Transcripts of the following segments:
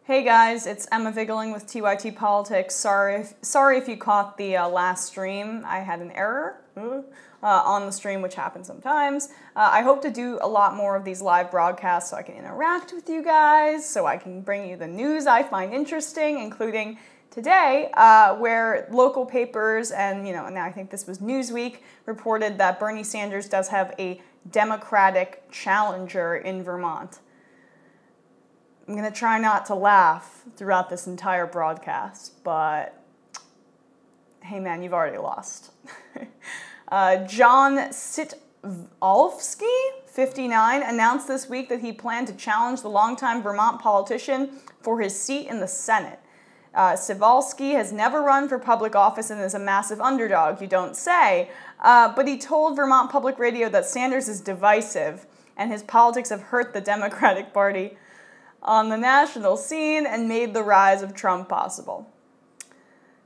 Hey guys, it's Emma Vigeling with TYT Politics. Sorry if you caught the last stream. I had an error on the stream, which happens sometimes. I hope to do a lot more of these live broadcasts so I can interact with you guys, so I can bring you the news I find interesting, including today, where local papers and, now I think this was Newsweek, reported that Bernie Sanders does have a Democratic challenger in Vermont. I'm going to try not to laugh throughout this entire broadcast, but hey man, you've already lost. John Sitwalski, 59, announced this week that he planned to challenge the longtime Vermont politician for his seat in the Senate. Sitwalski has never run for public office and is a massive underdog, you don't say, but he told Vermont Public Radio that Sanders is divisive and his politics have hurt the Democratic Party on the national scene and made the rise of Trump possible.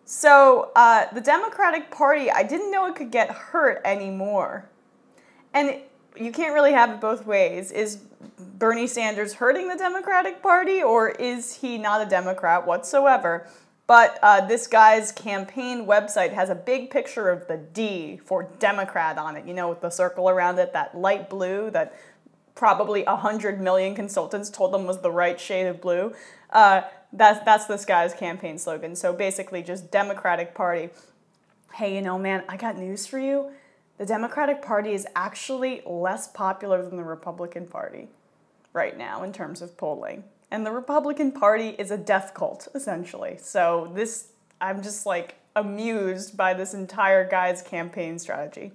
So the Democratic Party, I didn't know it could get hurt anymore. And you can't really have it both ways. Is Bernie Sanders hurting the Democratic Party, or is he not a Democrat whatsoever? But this guy's campaign website has a big picture of the D for Democrat on it, with the circle around it, that light blue that probably 100 million consultants told them was the right shade of blue. That's this guy's campaign slogan. So basically just Democratic Party. Hey, man, I got news for you. The Democratic Party is actually less popular than the Republican Party right now in terms of polling. And the Republican Party is a death cult, essentially. So I'm just amused by this entire guy's campaign strategy.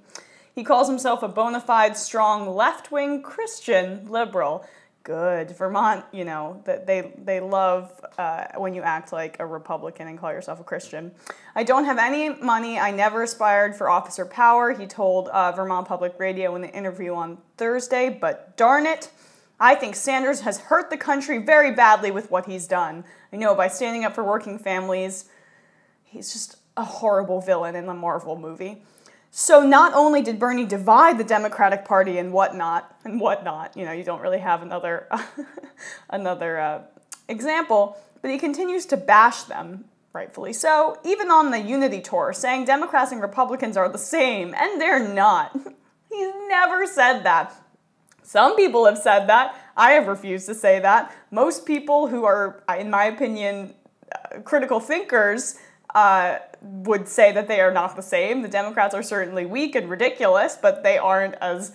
He calls himself a bona fide, strong, left-wing Christian liberal. Good. Vermont, that they love when you act like a Republican and call yourself a Christian. I don't have any money. I never aspired for office or power, he told Vermont Public Radio in an interview on Thursday. But darn it, I think Sanders has hurt the country very badly with what he's done. By standing up for working families. He's just a horrible villain in the Marvel movie. So not only did Bernie divide the Democratic Party and whatnot, you don't really have another example, but he continues to bash them, rightfully so, even on the Unity Tour, saying Democrats and Republicans are the same, and they're not. He's never said that. Some people have said that. I have refused to say that. Most people who are, in my opinion, critical thinkers, would say that they are not the same. The Democrats are certainly weak and ridiculous, but they aren't as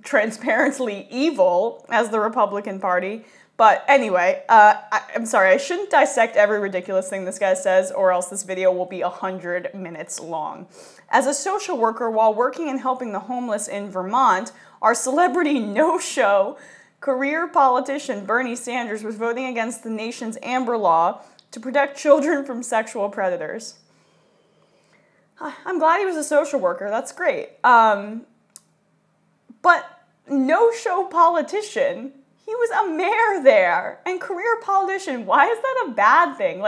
transparently evil as the Republican Party. But anyway, I'm sorry, I shouldn't dissect every ridiculous thing this guy says, or else this video will be 100 minutes long. As a social worker while working and helping the homeless in Vermont, our celebrity no-show career politician Bernie Sanders was voting against the nation's Amber Law to protect children from sexual predators. I'm glad he was a social worker. That's great. But no-show politician, he was a mayor there. And career politician, why is that a bad thing?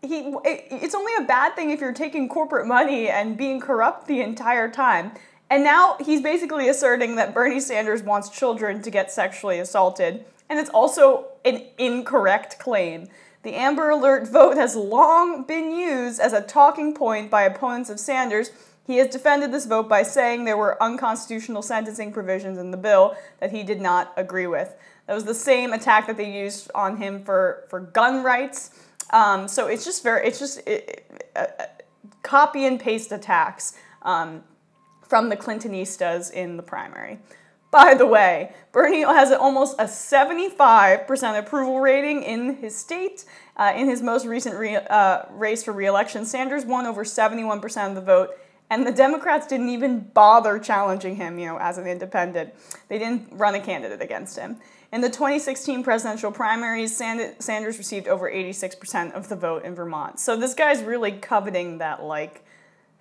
It's only a bad thing if you're taking corporate money and being corrupt the entire time. And now he's basically asserting that Bernie Sanders wants children to get sexually assaulted. And it's also an incorrect claim. The Amber Alert vote has long been used as a talking point by opponents of Sanders. He has defended this vote by saying there were unconstitutional sentencing provisions in the bill that he did not agree with. That was the same attack that they used on him for gun rights. So it's just copy and paste attacks from the Clintonistas in the primary. By the way, Bernie has almost a 75% approval rating in his state. In his most recent race for re-election, Sanders won over 71% of the vote, and the Democrats didn't even bother challenging him, as an independent. They didn't run a candidate against him. In the 2016 presidential primaries, Sanders received over 86% of the vote in Vermont. So this guy's really coveting that,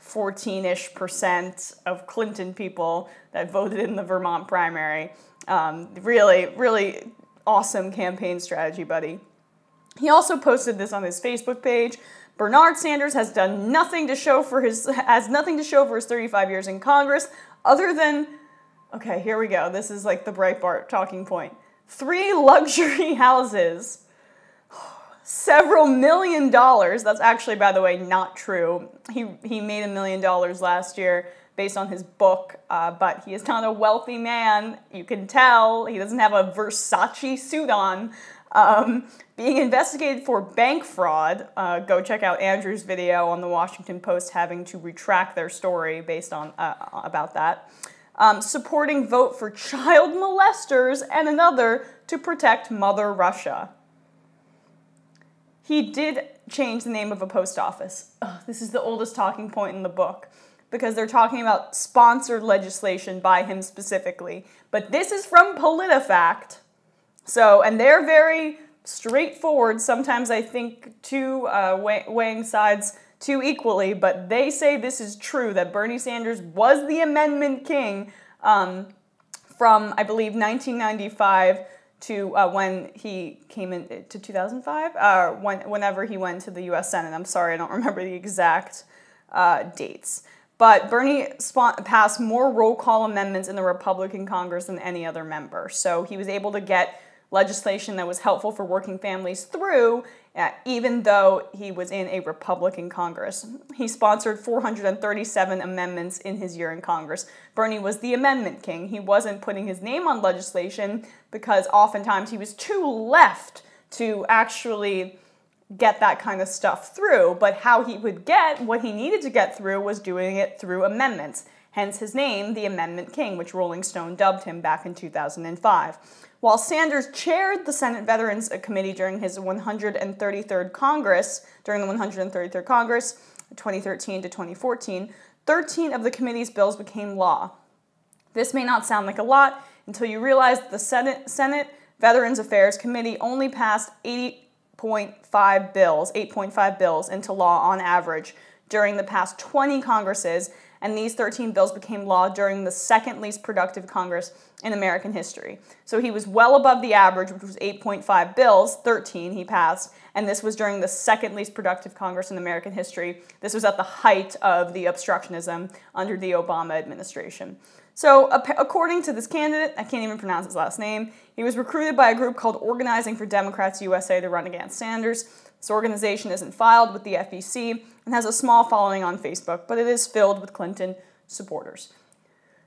14-ish% of Clinton people that voted in the Vermont primary. Really, really awesome campaign strategy, buddy. He also posted this on his Facebook page. Bernard Sanders has done nothing to show for his 35 years in Congress, other than, okay, here we go. This is the Breitbart talking point. 3 luxury houses. several $1 million. That's actually, by the way, not true. He made $1 million last year based on his book, but he is not a wealthy man. You can tell. He doesn't have a Versace suit on. Being investigated for bank fraud. Go check out Andrew's video on the Washington Post having to retract their story based on about that. Supporting vote for child molesters, and another to protect Mother Russia. He did change the name of a post office. This is the oldest talking point in the book, because they're talking about sponsored legislation by him specifically. But this is from PolitiFact. So, and they're very straightforward. Sometimes I think weighing sides too equally, but they say this is true, that Bernie Sanders was the Amendment King from, I believe, 1995 to when he came in to 2005, whenever he went to the U.S. Senate. I'm sorry, I don't remember the exact dates. But Bernie passed more roll call amendments in the Republican Congress than any other member. So he was able to get legislation that was helpful for working families through, even though he was in a Republican Congress. He sponsored 437 amendments in his year in Congress. Bernie was the Amendment King. He wasn't putting his name on legislation because oftentimes he was too left to actually get that kind of stuff through, but how he would get what he needed to get through was doing it through amendments. Hence his name, the Amendment King, which Rolling Stone dubbed him back in 2005. While Sanders chaired the Senate Veterans Committee during his 133rd Congress, 2013 to 2014, 13 of the committee's bills became law. This may not sound like a lot until you realize the Senate Veterans Affairs Committee only passed 8.5 bills into law on average during the past 20 Congresses, and these 13 bills became law during the second least productive Congress in American history. So he was well above the average, which was 8.5 bills, 13 he passed, and this was during the second least productive Congress in American history. This was at the height of the obstructionism under the Obama administration. So according to this candidate, I can't even pronounce his last name, he was recruited by a group called Organizing for Democrats USA to run against Sanders. This organization isn't filed with the FEC and has a small following on Facebook, but it is filled with Clinton supporters.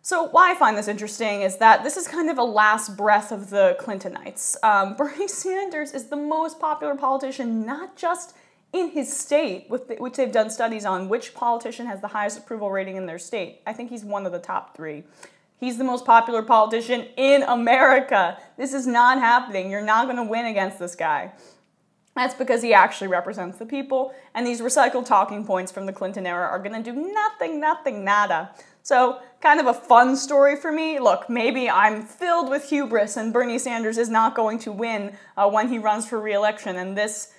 So why I find this interesting is that this is kind of a last breath of the Clintonites. Bernie Sanders is the most popular politician, not just in his state, which they've done studies on which politician has the highest approval rating in their state. I think he's one of the top 3. He's the most popular politician in America. This is not happening. You're not going to win against this guy. That's because he actually represents the people, and these recycled talking points from the Clinton era are going to do nothing, nada. So, kind of a fun story for me. Look, maybe I'm filled with hubris, and Bernie Sanders is not going to win when he runs for re-election, and this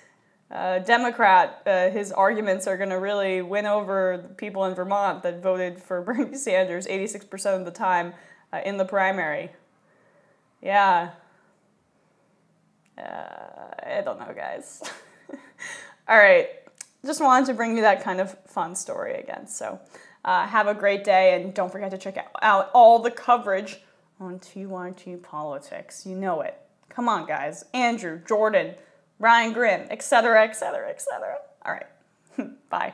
Democrat, his arguments are going to really win over the people in Vermont that voted for Bernie Sanders 86% of the time in the primary. Yeah. I don't know, guys. All right. Just wanted to bring you that kind of fun story again. So have a great day, and don't forget to check out all the coverage on TYT Politics. You know it. Come on, guys. Andrew, Jordan, Ryan Grimm, etc., etc., etc. All right. Bye.